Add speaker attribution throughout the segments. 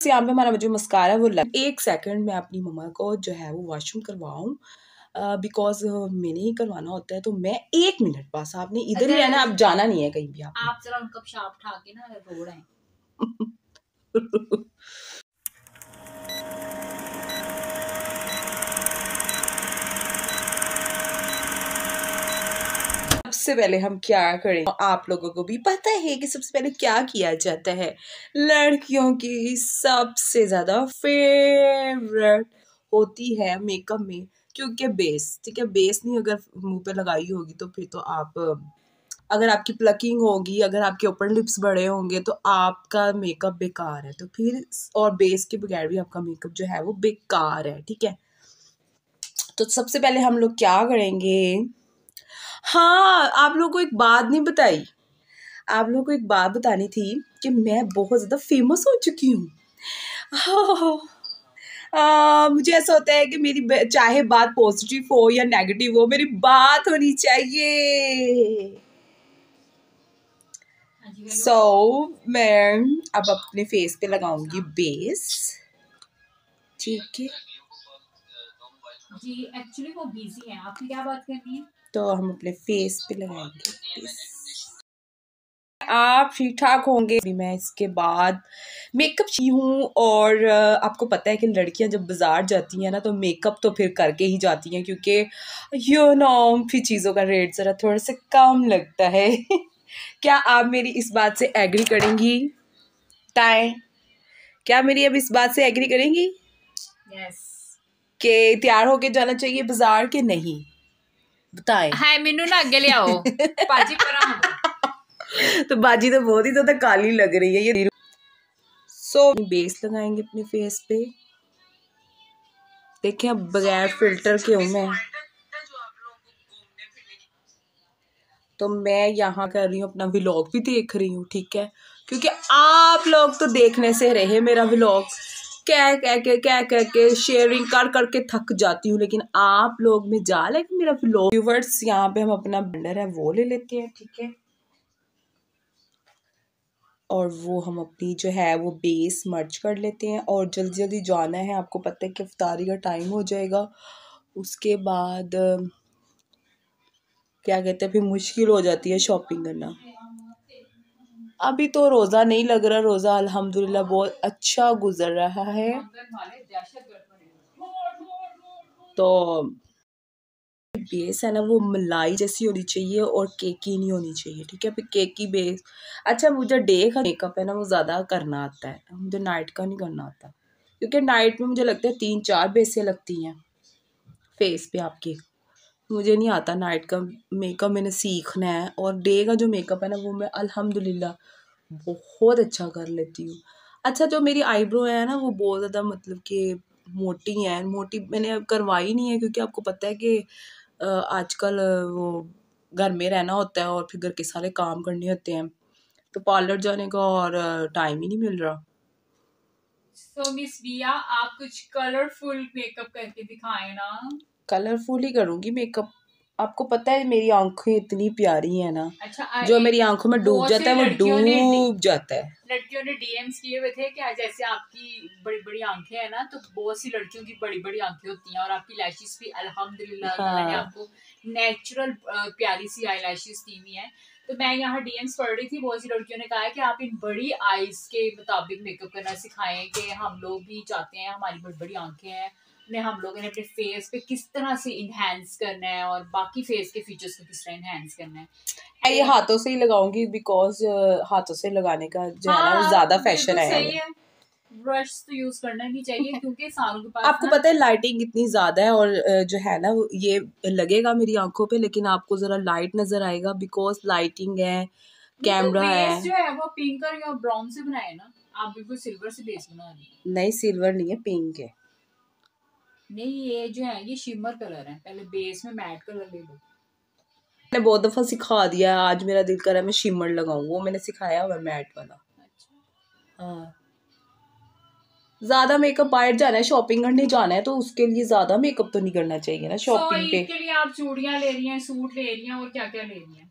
Speaker 1: यहाँ पे हमारा जो मस्कारा है वो 1 सेकंड में अपनी मम्मा को जो है वो वॉशरूम करवाऊँ, बिकॉज मैंने ही करवाना होता है। तो मैं 1 मिनट, बस आपने इधर ही रहना, आप जाना नहीं है कहीं भी। आप
Speaker 2: जरा उनका पेशाब उठा के ना रोड है।
Speaker 1: सबसे पहले हम क्या करें, आप लोगों को भी पता है कि सबसे पहले क्या किया जाता है। लड़कियों की सबसे ज्यादा फेवरेट होती है मेकअप में, क्योंकि बेस, ठीक है, बेस नहीं अगर मुंह पे लगाई होगी तो फिर तो आप, अगर आपकी प्लकिंग होगी, अगर आपके ऊपर लिप्स बड़े होंगे तो आपका मेकअप बेकार है। तो फिर, और बेस के बगैर भी आपका मेकअप जो है वो बेकार है, ठीक है। तो सबसे पहले हम लोग क्या करेंगे, हाँ, आप लोगों को एक बात नहीं बताई, आप लोगों को एक बात बतानी थी कि मैं बहुत ज़्यादा फेमस हो चुकी हूँ। मुझे ऐसा होता है कि मेरी चाहे बात पॉजिटिव हो या नेगेटिव हो, मेरी बात होनी चाहिए। मैं अब अपने फेस पे लगाऊंगी बेस, ठीक है
Speaker 2: जी। एक्चुअली वो बिजी हैं, आपकी क्या बात करनी है?
Speaker 1: तो हम अपने फेस पे लगाएंगे बेस। आप ठीक ठाक होंगे। मैं इसके बाद मेकअप की हूँ, और आपको पता है कि लड़कियां जब बाजार जाती हैं ना तो मेकअप तो फिर करके ही जाती हैं, क्योंकि फिर चीज़ों का रेट ज़रा थोड़ा सा कम लगता है। क्या आप मेरी इस बात से एग्री करेंगी? ताए, क्या मेरी अब इस बात से एग्री करेंगी?
Speaker 2: यस।
Speaker 1: कि तैयार होके जाना चाहिए बाजार के नहीं? बताएं।
Speaker 2: हाय मेनू ना आगे ले आओ। पाजी पर
Speaker 1: तो बाजी तो बहुत ही ज्यादा काली लग रही है ये। बेस लगाएंगे अपने फेस पे। देखिए अब बगैर फिल्टर के हूँ मैं, तो मैं यहाँ कर रही हूँ अपना व्लॉग भी देख रही हूँ, ठीक है, क्योंकि आप लोग तो देखने से रहे मेरा व्लॉग, कह के शेयरिंग कर करके थक जाती हूँ, लेकिन आप लोग में जा लेकिन मेरा व्लॉग व्यूवर्स। यहाँ पे हम अपना ब्लेंडर है वो ले लेते हैं, ठीक है, और वो हम अपनी जो है वो बेस मर्ज कर लेते हैं, और जल्दी जल्दी जाना है। आपको पता है कि इफ्तारी का टाइम हो जाएगा, उसके बाद क्या कहते हैं फिर मुश्किल हो जाती है शॉपिंग करना। अभी तो रोज़ा नहीं लग रहा, रोज़ा अल्हम्दुलिल्लाह बहुत अच्छा गुजर रहा है। तो बेस है ना वो मलाई जैसी होनी चाहिए और केकी नहीं होनी चाहिए, ठीक है। फिर केकी बेस, अच्छा मुझे डे का मेकअप है ना वो ज़्यादा करना आता है, मुझे नाइट का नहीं करना आता, क्योंकि नाइट में मुझे लगता है 3-4 बेसें लगती हैं फेस पे आपके। मुझे नहीं आता नाइट का मेकअप, मैंने सीखना है। और डे का जो मेकअप है ना वो मैं अल्हम्दुलिल्लाह बहुत अच्छा कर लेती हूँ। अच्छा, जो मेरी आईब्रो है ना वो बहुत ज़्यादा मतलब कि मोटी है, मोटी मैंने करवाई नहीं है, क्योंकि आपको पता है कि आजकल वो घर में रहना होता है और फिर घर के सारे काम करने होते हैं, तो पार्लर जाने का और टाइम ही नहीं मिल रहा।
Speaker 2: सो मिस बिया, आप कुछ कलरफुल मेकअप करके दिखाएं ना।
Speaker 1: कलरफुल ही करूँगी मेकअप, आपको पता है मेरी आंखें इतनी प्यारी है ना।
Speaker 2: अच्छा,
Speaker 1: जो मेरी आंखों में डूब जाता है वो डूब जाता है।
Speaker 2: लड़कियों ने डीएम्स किए हुए थे कि जैसे आपकी बड़ी बड़ी आंखें हैं ना, तो बहुत सी लड़कियों की बड़ी बड़ी आंखें होती हैं, और आपकी लैशेस भी अल्हम्दुलिल्लाह ताला ने आपको नेचुरल प्यारी सी आई लैशेस दी हुई हैं। तो मैं यहाँ डीएम्स पढ़ रही थी, बहुत सी लड़कियों ने कहा है कि आप इन बड़ी आईज के मुताबिक मेकअप करना सिखाएं, कि हम लोग भी चाहते हैं, हमारी बड़ी बड़ी आंखें हैं, ने हम लोगों ने अपने फेस पे किस तरह से इनहेंस करना है और बाकी फेस के फीचर्स को किस तरह इनहेंस करना है।
Speaker 1: मैं ये हाथों से ही लगाऊंगी, बिकॉज हाथों से लगाने का जो है ना वो ज्यादा फैशन आया है।
Speaker 2: ब्रश तो यूज करना नहीं चाहिए, क्योंकि सालों के पास
Speaker 1: आपको पता है लाइटिंग इतनी ज्यादा है, और जो है ना ये लगेगा मेरी आंखों पे, लेकिन आपको जरा लाइट नजर आएगा, बिकॉज लाइटिंग है, कैमरा है।
Speaker 2: जो है वो पिंक और या ब्राउन से बनाए ना, आप बिल्कुल सिल्वर से बेस बना रही हैं।
Speaker 1: नहीं, सिल्वर नहीं है, पिंक है।
Speaker 2: नहीं, ये जो है ये शिमर कलर है, पहले बेस में मैट कलर ले लो।
Speaker 1: मैंने बहुत दफा सिखा दिया है, आज मेरा दिल कर रहा है मैं शिमर लगाऊं, वो मैंने सिखाया हुआ मैट वाला।
Speaker 2: अच्छा।
Speaker 1: हाँ, ज्यादा मेकअप, बाहर जाना है शॉपिंग करने जाना है, तो उसके लिए ज्यादा मेकअप तो नहीं करना चाहिए ना शॉपिंग पे।
Speaker 2: के लिए आप चूड़ियां ले रही हैं, सूट ले रही हैं, और क्या क्या ले रही हैं?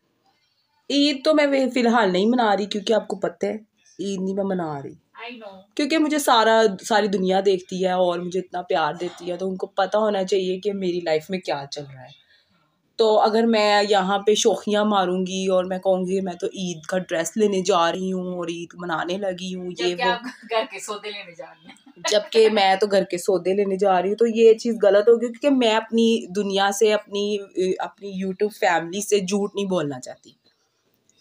Speaker 1: ईद तो मैं फिलहाल नहीं मना रही, क्योंकि आपको पता है ईद नहीं मैं मना रही।
Speaker 2: आई नो,
Speaker 1: क्योंकि मुझे सारी दुनिया देखती है और मुझे इतना प्यार देती है, तो उनको पता होना चाहिए कि मेरी लाइफ में क्या चल रहा है। तो अगर मैं यहाँ पे शोखियाँ मारूंगी और मैं कहूँगी मैं तो ईद का ड्रेस लेने जा रही हूँ और ईद मनाने लगी हूँ, ये
Speaker 2: जबकि
Speaker 1: वो,
Speaker 2: आप घर के सौदे लेने जा रही हैं।
Speaker 1: जबकि मैं तो घर के सौदे लेने जा रही हूँ, तो ये चीज़ गलत होगी, क्योंकि मैं अपनी दुनिया से अपनी यूट्यूब फैमिली से झूठ नहीं बोलना चाहती,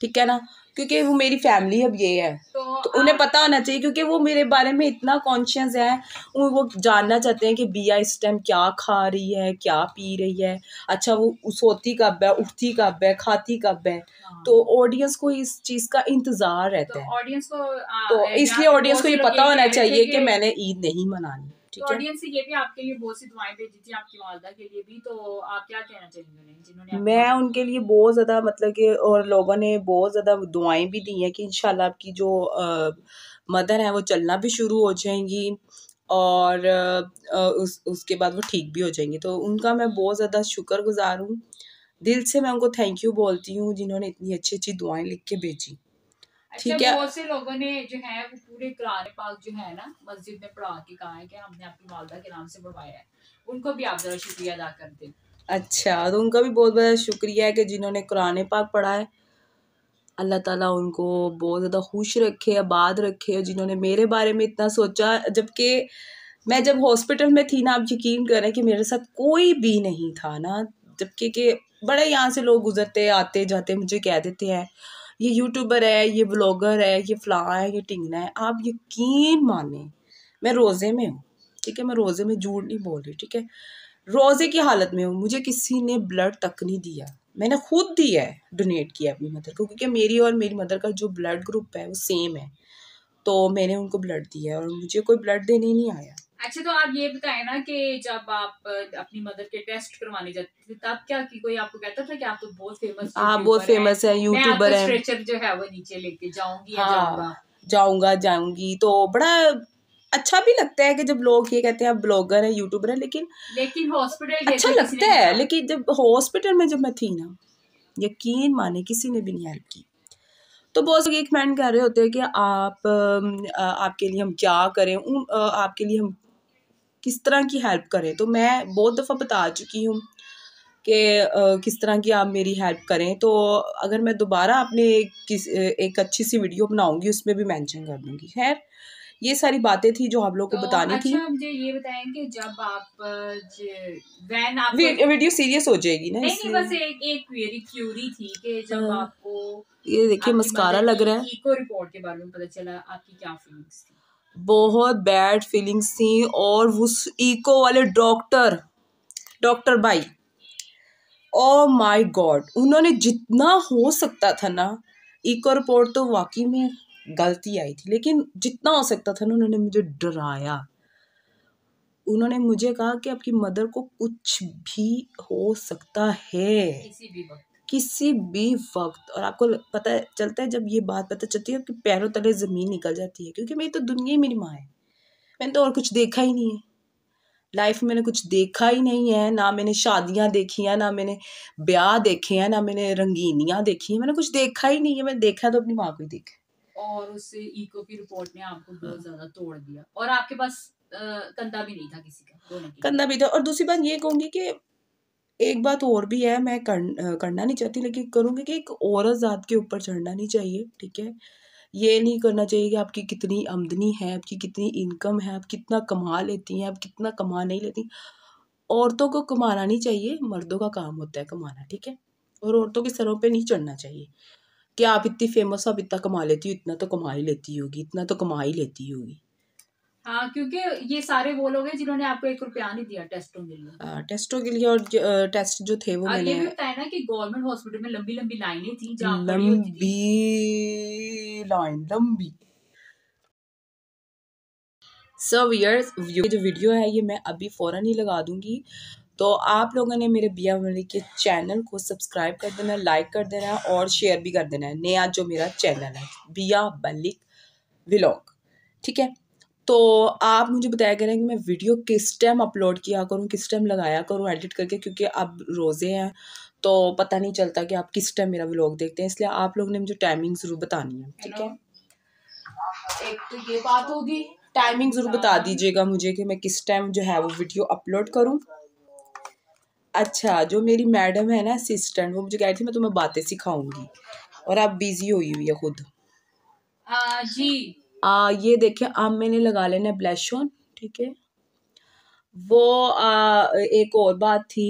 Speaker 1: ठीक है ना, क्योंकि वो मेरी फैमिली अब ये है, तो उन्हें पता होना चाहिए, क्योंकि वो मेरे बारे में इतना कॉन्शियस है, वो जानना चाहते हैं कि बिया इस टाइम क्या खा रही है, क्या पी रही है, अच्छा वो सोती कब है, उठती कब है, खाती कब है। तो ऑडियंस को इस चीज़ का इंतज़ार रहता है,
Speaker 2: ऑडियंस को
Speaker 1: तो इसलिए ऑडियंस को ये पता होना चाहिए कि मैंने ईद नहीं मनानी, ठीक
Speaker 2: तो
Speaker 1: है।
Speaker 2: ऑडियंस से ये भी आपके लिए बहुत सी दुआएं भेजी थी आपकी वालदा के लिए भी, तो आप क्या कहना चाहेंगे उन्हें जिन्होंने
Speaker 1: मैं उनके लिए बहुत ज़्यादा मतलब कि, और लोगों ने बहुत ज़्यादा दुआएं भी दी हैं कि इंशाल्लाह आपकी जो मदर है वो चलना भी शुरू हो जाएंगी, और उसके बाद वो ठीक भी हो जाएंगी, तो उनका मैं बहुत ज़्यादा शुक्रगुजार हूँ, दिल से मैं उनको थैंक यू बोलती हूँ जिन्होंने इतनी अच्छी अच्छी दुआएं लिख के भेजी।
Speaker 2: अच्छा,
Speaker 1: ठीक है,
Speaker 2: बहुत से लोगों ने जो है वो पूरे कुरान पाक जो है ना मस्जिद में पढ़ा के कहा है कि हमने आपकी वालदा के नाम से पढ़वाया है, उनको भी आप जरा शुक्रिया अदा कर दें।
Speaker 1: अच्छा, तो उनका भी बहुत बहुत शुक्रिया है कि जिन्होंने कुरान पाक पढ़ा है, अल्लाह ताला उनको बहुत ज़्यादा खुश रखे, आबाद रखे, जिन्होंने मेरे बारे में इतना सोचा, जबकि मैं जब हॉस्पिटल में थी ना, आप यकीन करें कि मेरे साथ कोई भी नहीं था ना, जबकि कि बड़े यहाँ से लोग गुजरते आते जाते मुझे कह देते हैं ये यूट्यूबर है, ये ब्लॉगर है, ये फ़लाँ है, ये टिंगना है। आप यकीन माने मैं रोज़े में हूँ, ठीक है, मैं रोज़े में झूठ नहीं बोल रही, ठीक है, रोज़े की हालत में हूँ, मुझे किसी ने ब्लड तक नहीं दिया, मैंने खुद दिया है, डोनेट किया अपनी मदर को, क्योंकि मेरी और मेरी मदर का जो ब्लड ग्रुप है वो सेम है, तो मैंने उनको ब्लड दिया है और मुझे कोई ब्लड देने नहीं आया।
Speaker 2: अच्छा, तो आप ये बताएं ना कि जब आप अपनी मदर के टेस्ट करवाने जाते थे तब क्या की कोई आपको कहता था कि आप तो बहुत फेमस
Speaker 1: आप बहुत फेमस है,
Speaker 2: मैं
Speaker 1: यूट्यूबर
Speaker 2: आपका
Speaker 1: है,
Speaker 2: स्ट्रेचर जो है वो नीचे लेके जाऊंगी या
Speaker 1: हाँ जाऊंगी, तो बड़ा अच्छा भी लगता है कि जब लोग ये कहते हैं आप ब्लॉगर है, यूट्यूबर है,
Speaker 2: लेकिन हॉस्पिटल
Speaker 1: अच्छा लगता है, लेकिन जब हॉस्पिटल में जब मैं थी ना, यकीन माने किसी ने भी नहीं हेल्प की। तो बहुत लोग ये कमेंट कर रहे होते हैं कि आपके लिए हम क्या करें, आपके लिए हम किस तरह की हेल्प करें, तो मैं बहुत दफ़ा बता चुकी हूँ कि किस तरह की आप मेरी हेल्प करें, तो अगर मैं दोबारा अपने एक अच्छी सी वीडियो बनाऊंगी उसमें भी मेंशन कर दूंगी। खैर, ये सारी बातें थी जो आप लोग को बतानी थी।
Speaker 2: अच्छा, मुझे ये बताएं कि जब आप वैन आप
Speaker 1: वीडियो सीरियस हो जाएगी ना,
Speaker 2: नहीं बस एक क्यूरी थी कि जब आपको
Speaker 1: ये देखिए मस्कारा लग रहा है,
Speaker 2: इको रिपोर्ट के बारे में पता चला, आपकी क्या फीलिंग्स थी?
Speaker 1: बहुत बैड फीलिंग्स थी, और उस इको वाले डॉक्टर भाई, ओ माय गॉड, उन्होंने जितना हो सकता था ना, इको रिपोर्ट तो वाकई में गलती आई थी, लेकिन जितना हो सकता था ना उन्होंने मुझे डराया, उन्होंने मुझे कहा कि आपकी मदर को कुछ भी हो सकता है किसी भी वक्त, और आपको पता चलता है जब ये बात पता चलती है कि पैरों तले ज़मीन निकल जाती है, क्योंकि मेरी तो दुनिया ही मेरी माँ है, मैंने तो और कुछ देखा ही नहीं है लाइफ में, मैंने कुछ देखा ही नहीं है, ना मैंने शादियाँ देखी हैं, ना मैंने ब्याह देखे हैं, ना मैंने रंगीनियाँ देखी हैं, मैंने कुछ देखा ही नहीं है, मैंने देखा तो अपनी माँ को ही देखा,
Speaker 2: और उस इको की रिपोर्ट ने आपको बहुत ज्यादा तोड़ दिया, और आपके पास कंधा भी नहीं था किसी का,
Speaker 1: कंधा भी था। और दूसरी बात ये कहूँगी कि एक बात और भी है, मैं करना नहीं चाहती लेकिन करूँगी, कि एक औरत ज़ात के ऊपर चढ़ना नहीं चाहिए, ठीक है, ये नहीं करना चाहिए कि आपकी कितनी आमदनी है, आपकी कितनी इनकम है, आप कितना कमा लेती हैं, आप कितना कमा नहीं लेती, औरतों को कमाना नहीं चाहिए, मर्दों का काम होता है कमाना, ठीक है, और औरतों के सरों पे नहीं चढ़ना चाहिए कि आप इतनी फेमस, आप इतना कमा लेती हो, इतना तो कमा ही लेती होगी, इतना तो कमा ही लेती होगी।
Speaker 2: हाँ, क्योंकि ये सारे वो लोग हैं जिन्होंने आपको 1 रुपया नहीं दिया टेस्टों के लिए,
Speaker 1: टेस्टों के लिए, और टेस्ट जो थे वो मैंने,
Speaker 2: ये भी बताया ना कि गवर्नमेंट हॉस्पिटल में लंबी लंबी लाइनें थी, जहाँ
Speaker 1: लंबी लाइन, लंबी। सो व्यूअर्स, जो वीडियो है ये मैं अभी फ़ौरन ही लगा दूंगी, तो आप लोगों ने मेरे बिया मलिक के चैनल को सब्सक्राइब कर देना, लाइक कर देना और शेयर भी कर देना है, नया जो मेरा चैनल है बिया मलिक व्लॉग, ठीक है। तो आप मुझे बताया करें कि मैं वीडियो किस टाइम अपलोड किया करूँ, किस टाइम लगाया करूँ एडिट करके, क्योंकि अब रोज़े हैं तो पता नहीं चलता कि आप किस टाइम मेरा व्लॉग देखते हैं, इसलिए आप लोग ने मुझे टाइमिंग ज़रूर बतानी है, ठीक है।
Speaker 2: एक तो ये बात होगी।
Speaker 1: टाइमिंग जरूर बता दीजिएगा मुझे कि मैं किस टाइम जो है वो वीडियो अपलोड करूं। अच्छा, जो मेरी मैडम है ना असिस्टेंट, वो मुझे कह रही थी मैं तुम्हें बातें सिखाऊंगी और आप बिजी हुई है खुद।
Speaker 2: जी।
Speaker 1: ये देखिए, अब मैंने लगा लेना ब्लश ऑन, ठीक है। वो एक और बात थी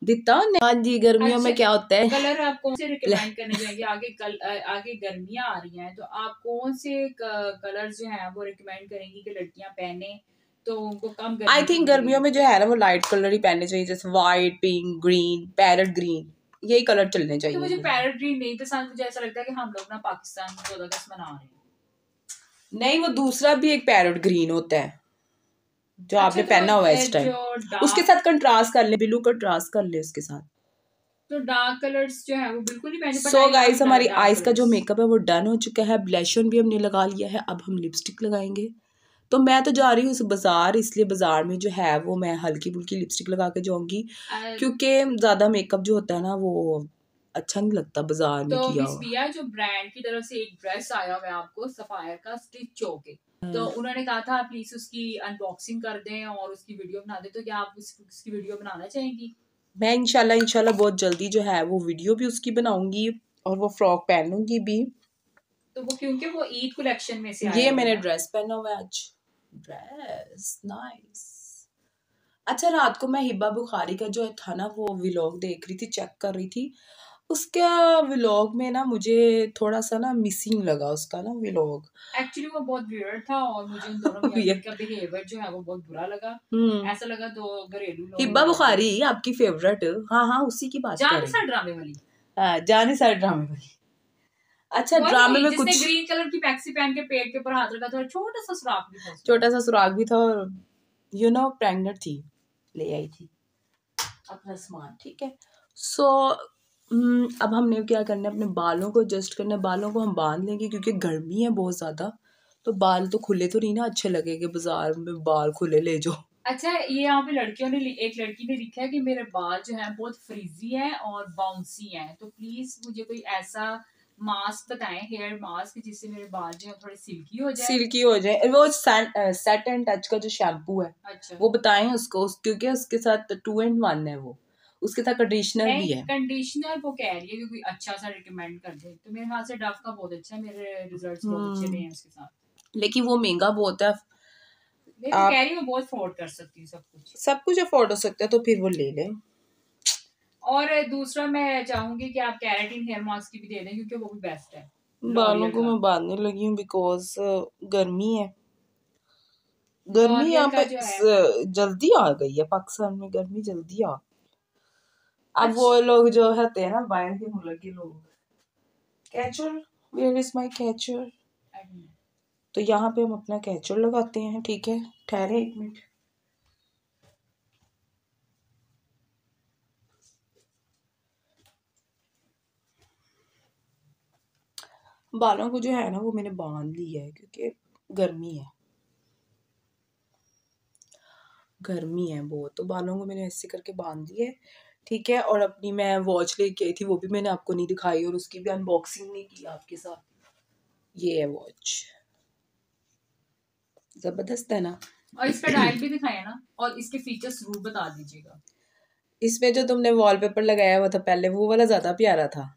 Speaker 1: दिता ने, हाँ जी, गर्मियों में क्या होता है,
Speaker 2: कलर आप कौन से रिकमेंड करने जाएंगे? आगे गर्मियां आ रही हैं तो आप कौन से कलर जो हैं वो रिकमेंड करेंगी कि लड़कियां पहने तो उनको कम गर्मी?
Speaker 1: आई थिंक गर्मियों में जो है ना वो लाइट कलर ही पहनने चाहिए, जैसे white, pink, green, parrot green, यही कलर चलने चाहिए।
Speaker 2: तो मुझे पैरेट ग्रीन नहीं पसंद, मुझे ऐसा लगता है कि हम लोग ना पाकिस्तान में 14 अगस्त मना रहे हैं।
Speaker 1: नहीं, वो दूसरा भी एक पैरेट ग्रीन होता है जो आपने पहना हुआ है इस टाइम, उसके साथ कंट्रास्ट कर ले, ब्लू कंट्रास्ट कर ले उसके साथ।
Speaker 2: तो डार्क कलर्स जो है वो बिल्कुल नहीं पहने।
Speaker 1: सो गाइस, हमारी आईज का जो मेकअप है वो डन हो चुका है, ब्लश ऑन भी हमने लगा लिया है, अब हम लिपस्टिक लगाएंगे। तो मैं तो जा रही हूँ बाजार, इसलिए बाजार में जो है वो मैं हल्की फुल्की लिपस्टिक लगा के जाऊंगी, क्योंकि ज्यादा मेकअप जो होता है ना वो अच्छा नहीं लगता बाजार में
Speaker 2: तो
Speaker 1: किया
Speaker 2: मिस बिया, जो ब्रांड की तरफ से एक ड्रेस आया हुआ है आपको सफायर का स्टिच होके, तो उन्होंने कहा था प्लीज उसकी अनबॉक्सिंग कर दें और उसकी वीडियो बना दें, तो क्या आप उसकी वीडियो बनाना चाहेंगी?
Speaker 1: मैं इंशाल्लाह बहुत जल्दी जो है वो वीडियो भी उसकी बनाऊंगी और वो फ्रॉक पहनूंगी भी।
Speaker 2: तो वो क्योंकि वो ईद कलेक्शन में से आया
Speaker 1: ये मैंने ड्रेस पहना हुआ है आज, ड्रेस नाइस। अच्छा, रात को मैं हिब्बा बुखारी का जो था ना वो व्लॉग देख रही थी, चेक कर रही थी, उसका व्लॉग में ना मुझे थोड़ा सा ना मिसिंग लगा उसका ना व्लॉग।
Speaker 2: एक्चुअली वो बहुत वियर्ड था और मुझे उन दोनों मियां का बिहेवियर जो है वो बहुत बुरा लगा। ऐसा लगा दो घरेलू लोग।
Speaker 1: हिब्बा बुखारी आपकी फेवरेट? हाँ हाँ, उसी की बात कर रही
Speaker 2: जानिसार ड्रामे वाली।
Speaker 1: हाँ, जानिसार ड्रामे वाली। अच्छा, ड्रामे में कुछ
Speaker 2: ग्रीन कलर की मैक्सी पहन के पेट के ऊपर हाथ रखा था, छोटा सा सुराख भी था,
Speaker 1: छोटा सा सुराख भी था और प्रेग्नेंट थी, ले आई थी अपना सामान, ठीक है। सो अब हमने क्या करना है, अपने बालों को एडजस्ट करना है, बालों को हम बांध लेंगे क्योंकि गर्मी है बहुत ज़्यादा, तो बाल तो खुले तो नहीं ना अच्छे लगेंगे, बाजार में बाल खुले ले जाओ। अच्छा,
Speaker 2: ये यहाँ पे लड़कियों ने एक लड़की ने लिखा है कि मेरे बाल जो है बहुत फ्रीजी हैं और बाउंसी हैं, तो प्लीज मुझे कोई ऐसा मास्क बताएं, हेयर मास्क, जिससे मेरे बाल जो है थोड़े सिल्की हो जाए।
Speaker 1: सिल्की हो जाए, वो सेट एंड टच का जो शैम्पू है,
Speaker 2: अच्छा,
Speaker 1: वो बताएं उसको, क्योंकि उसके साथ 2 in 1 है, वो उसके साथ कंडीशनर भी है।
Speaker 2: कंडीशनर वो कह रही है कि कोई अच्छा सा रिकमेंड कर दे, तो मेरे ख्याल से डव का बहुत अच्छा है, मेरे रिजल्ट्स बहुत अच्छे रहे हैं उसके साथ,
Speaker 1: लेकिन वो महंगा बहुत है।
Speaker 2: आप कह रही हूँ बहुत अफोर्ड कर सकती हूँ, सब कुछ
Speaker 1: अफोर्ड हो सकता है, तो फिर वो ले लें।
Speaker 2: और दूसरा मैं चाहूंगी कि आप कैरेटिन हेयर मास्क की भी दे दें, क्योंकि वो भी बेस्ट है।
Speaker 1: बालों को मैं बांधने लगी हूँ बिकॉज गर्मी है, गर्मी यहाँ पे जल्दी आ गई है, पाकिस्तान में गर्मी जल्दी आ गई। अब वो लोग जो होते हैं ना बाहर के मुल्क के लोग, catcher, where is my catcher, तो यहाँ पे हम अपना कैचर लगाते हैं, ठीक है। ठहरे 1 मिनट, बालों को जो है ना वो मैंने बांध लिया है क्योंकि गर्मी है, गर्मी है बहुत, तो बालों को मैंने ऐसे करके बांध दिया है, ठीक है। और अपनी मैं वॉच लेके आई थी, वो भी मैंने आपको नहीं दिखाई और उसकी भी अनबॉक्सिंग नहीं की आपके साथ। ये है वॉच, जबरदस्त है ना,
Speaker 2: और इसका डायल भी दिखाया ना, और इसके फीचर्स जरूर बता दीजिएगा।
Speaker 1: इसमें जो तुमने वॉलपेपर लगाया हुआ था पहले, वो वाला ज्यादा प्यारा था।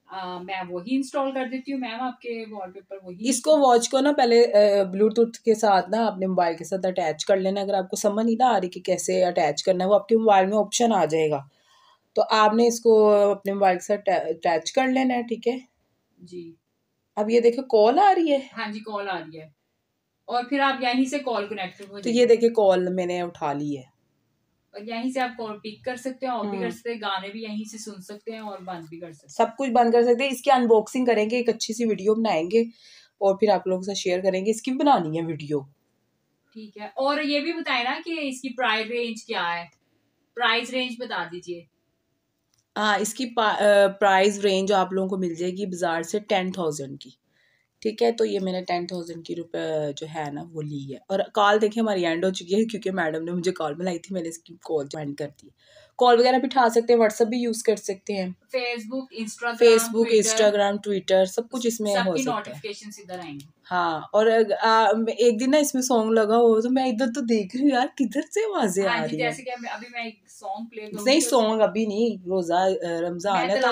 Speaker 2: मैं वही इंस्टॉल कर देती हूँ मैम, आपके वॉलपेपर वही।
Speaker 1: इसको वॉच को ना पहले ब्लूटूथ के साथ ना अपने मोबाइल के साथ अटैच कर लेना। अगर आपको समझ नहीं ना आ रही कि कैसे अटैच करना है, वो आपके मोबाइल में ऑप्शन आ जाएगा, तो आपने इसको अपने मोबाइल के साथ अटैच कर लेना है, ठीक है
Speaker 2: जी।
Speaker 1: अब ये देखो कॉल आ रही है,
Speaker 2: हाँ जी, कॉल आ रही है, और फिर आप यहीं से कॉल कनेक्ट हो,
Speaker 1: तो ये देखिए कॉल मैंने उठा ली है,
Speaker 2: और यहीं से आप कॉल पिक कर सकते हैं, और भी कर सकते हैं, गाने भी यहीं से सुन सकते हैं और बंद भी कर सकते हैं,
Speaker 1: सब कुछ बंद कर सकते हैं। इसकी अनबॉक्सिंग करेंगे, एक अच्छी सी वीडियो बनाएंगे और फिर आप लोगों से शेयर करेंगे, इसकी भी बनानी है वीडियो,
Speaker 2: ठीक है। और ये भी बताए ना कि इसकी प्राइस रेंज क्या है, प्राइस रेंज बता दीजिए।
Speaker 1: हाँ, इसकी प्राइस रेंज आप लोगों को मिल जाएगी बाजार से 10,000 की, ठीक है। तो ये मैंने 10,000 की रुपये जो है ना वो ली है। और कॉल देखिए हमारी एंड हो चुकी है, क्योंकि मैडम ने मुझे कॉल मिलाई थी, मैंने इसकी कॉल ज्वाइन कर दी। कॉल वगैरह भी उठा सकते हैं, व्हाट्सएप भी यूज़ कर सकते हैं,
Speaker 2: फेसबुक,
Speaker 1: इंस्टाग्राम, ट्विटर सब कुछ इसमें हो
Speaker 2: सबकी
Speaker 1: सकता है।
Speaker 2: नोटिफिकेशंस इधर आएंगी।
Speaker 1: हाँ, और एक दिन ना इसमें सॉन्ग लगा हो तो मैं इधर तो देख रही हूँ यार किधर से आवाजें आ
Speaker 2: हाँ जी,
Speaker 1: रही है।
Speaker 2: जैसे कि अभी मैं एक सॉन्ग प्ले करूंगी।
Speaker 1: नहीं सॉन्ग अभी नहीं, रोजा रमजान है तो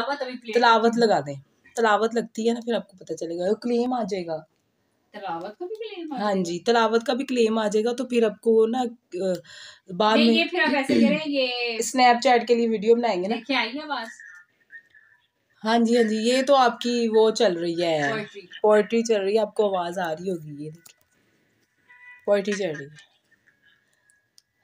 Speaker 1: तलावत लगा दें। तलावत लगती है ना, फिर आपको पता चलेगा, क्लेम आ जाएगा।
Speaker 2: तलावत का भी क्लेम आ
Speaker 1: हाँ
Speaker 2: जाएगा?
Speaker 1: जी, तलावत का भी क्लेम आ जाएगा, तो फिर आपको ना बाद
Speaker 2: नहीं,
Speaker 1: में
Speaker 2: ये फिर आप ऐसे कह रहे हैं, ये
Speaker 1: स्नैपचैट के लिए वीडियो बनाएंगे ना।
Speaker 2: देखिए आई आवाज।
Speaker 1: हाँ जी, हाँ जी, ये तो आपकी वो चल रही है, पोएट्री चल रही है, आपको आवाज आ रही होगी। ये देखिए पोएट्री चल रही है।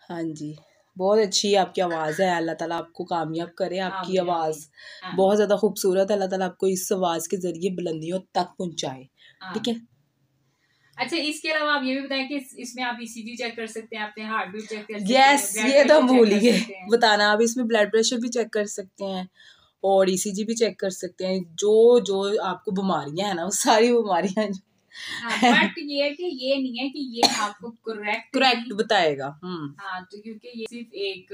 Speaker 1: हाँ जी, बहुत अच्छी आपकी आवाज़ है। अल्लाह ताला आपको कामयाब करे। आपकी आवाज़ बहुत ज़्यादा खूबसूरत है। अल्लाह ताला आपको इस आवाज़ के ज़रिए बुलंदियों तक पहुँचाए। ठीक है।
Speaker 2: अच्छा, इसके अलावा आप ये भी बताएं कि इसमें आप ईसीजी चेक कर सकते हैं, अपने हार्ट बीट चेक कर सकते
Speaker 1: हैं।
Speaker 2: यस, ये तो भूल ही गए
Speaker 1: बताना। आप इसमें ब्लड प्रेशर भी चेक कर सकते हैं और ईसीजी भी चेक कर सकते हैं। जो जो आपको बीमारियां हैं ना, वो सारी बीमारियां
Speaker 2: बट ये है कि ये नहीं है कि ये आपको करेक्ट
Speaker 1: बताएगा।
Speaker 2: हाँ, तो क्योंकि ये सिर्फ एक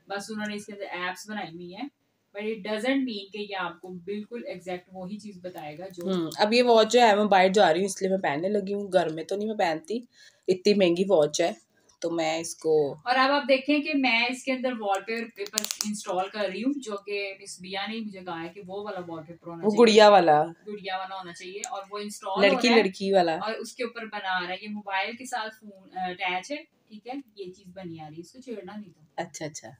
Speaker 2: बस उन्होंने इसके अंदर एप्स बनाई हुई है, बट इट डजंट मीन कि ये आपको बिल्कुल एग्जैक्ट वही चीज बताएगा जो
Speaker 1: अब ये वॉच जो है मैं बाहर जा रही हूँ इसलिए मैं पहनने लगी हूँ। घर में तो नहीं मैं पहनती, इतनी महंगी वॉच है तो मैं इसको।
Speaker 2: और अब आप देखें कि मैं इसके अंदर वॉलपेपर इंस्टॉल कर रही हूँ, जो कि मिस बिया ने मुझे कहा है कि वो वाला वॉलपेपर होना चाहिए,
Speaker 1: गुड़िया वाला
Speaker 2: होना चाहिए। और वो इंस्टॉल
Speaker 1: लड़की वाला,
Speaker 2: और उसके ऊपर बना रहा है, ये मोबाइल के साथ फोन अटैच है। ठीक है, ये चीज बनी आ रही है, इसको छेड़ना नहीं था।
Speaker 1: अच्छा,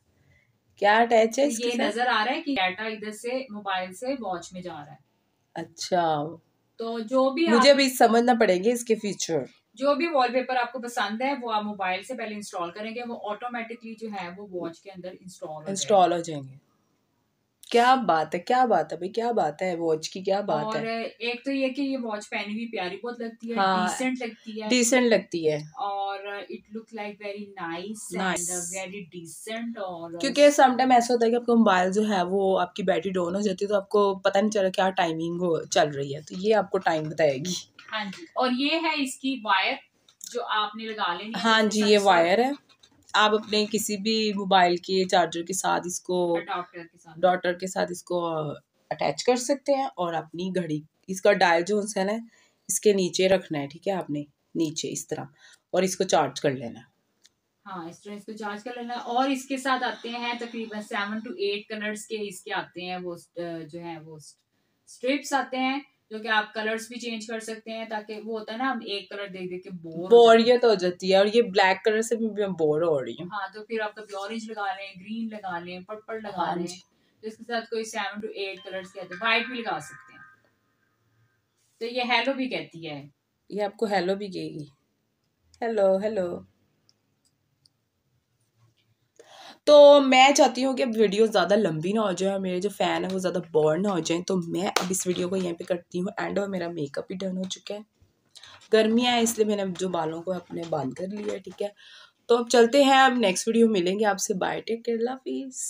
Speaker 1: क्या अटैच है?
Speaker 2: तो ये नजर आ रहा है कि डाटा इधर से मोबाइल से वॉच में जा रहा है।
Speaker 1: अच्छा,
Speaker 2: तो जो भी
Speaker 1: मुझे अभी समझना पड़ेंगे इसके फीचर।
Speaker 2: जो भी वॉलपेपर आपको पसंद है वो आप मोबाइल से पहले इंस्टॉल करेंगे, वो ऑटोमेटिकली जो है वो वॉच के अंदर इंस्टॉल हो जाएंगे।
Speaker 1: क्या बात है, क्या बात है भाई, क्या बात है वॉच की, क्या बात है।
Speaker 2: और एक तो ये कि ये वॉच पहनी हुई प्यारी बहुत लगती है,
Speaker 1: डिसेंट लगती है
Speaker 2: और it look like very nice and very decent. और
Speaker 1: क्योंकि सम टाइम ऐसा होता है कि आपका मोबाइल जो है वो आपकी बैटरी डाउन हो जाती है तो आपको पता नहीं चल रहा क्या टाइमिंग चल रही है, तो ये आपको टाइम बताएगी।
Speaker 2: हाँ जी, और ये है इसकी वायर जो आपने लगा लेनी है।
Speaker 1: हाँ जी, ये वायर है। आप अपने किसी भी मोबाइल के चार्जर के साथ इसको डॉटर के साथ इसको अटैच कर सकते हैं और अपनी घड़ी, इसका डायल जो है ना इसके नीचे रखना है। ठीक है, आपने नीचे इस तरह, और इसको चार्ज कर लेना।
Speaker 2: हाँ, इस तरह इसको चार्ज कर लेना। और इसके साथ आते हैं तकरीबन 7 to 8 कलर्स के इसके आते हैं, वो जो है वो स्ट्रिप्स आते हैं, जो कि आप कलर्स भी चेंज कर सकते हैं, ताकि वो होता है ना हम एक कलर देख देख के बोरियत
Speaker 1: हो जाती है। और ये ब्लैक कलर से भी मैं बोर हो रही हूँ।
Speaker 2: हाँ, तो फिर आप कभी ऑरेंज लगा लें, ग्रीन लगा लें, पर्पल लगा लें। तो इसके साथ कोई 7 to 8 कलर्स के आते हैं, व्हाइट भी लगा सकते हैं। तो ये हेलो भी कहती है,
Speaker 1: ये आपको हेलो भी कहेगी, हेलो हेलो। तो मैं चाहती हूँ कि अब वीडियो ज़्यादा लंबी ना हो जाए और मेरे जो फ़ैन है वो ज़्यादा बोर ना हो जाए, तो मैं अब इस वीडियो को यहीं पे करती हूँ एंड। और मेरा मेकअप भी डन हो चुका है, गर्मियाँ हैं इसलिए मैंने जो बालों को अपने बांध कर लिया है। ठीक है, तो अब चलते हैं, अब नेक्स्ट वीडियो मिलेंगे आपसे। बाय, टेक केयर, अल्लाह हाफिज़।